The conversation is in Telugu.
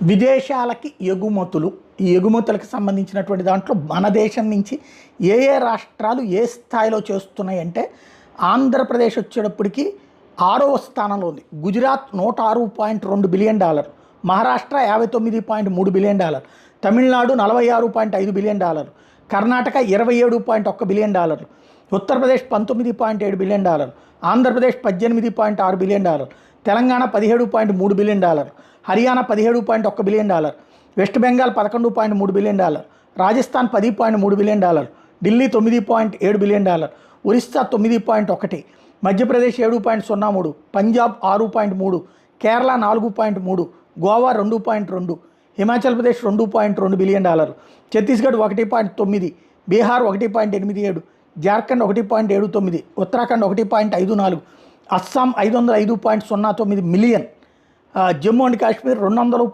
విదేశాలకి ఎగుమతులు ఈ ఎగుమతులకు సంబంధించినటువంటి దాంట్లో మన దేశం నుంచి ఏ ఏ రాష్ట్రాలు ఏ స్థాయిలో చేస్తున్నాయంటే ఆంధ్రప్రదేశ్ వచ్చేటప్పటికి 6వ స్థానంలో ఉంది. Gujarat $106.2 billion, Maharashtra $59.3 billion, Tamil Nadu $46.5 billion, Karnataka $27.1 billion, Uttar Pradesh $19.7 billion, Andhra Pradesh $18.6 billion, Telangana $17.3 billion, Haryana $17.1 billion, west Bengal $11.3 billion, Rajasthan $10.3 billion, Delhi $9.7 billion, Orissa 9.1, Madhya Pradesh 7.03, Punjab 6.3, Kerala 4.3, Goa 2.2, Himachal Pradesh $2.2 billion, Chhattisgarh 1.9, Bihar 1.87, Jharkhand 1.79, Uttarakhand 1.54, Assam 505.09 million, Jammu and Kashmir 200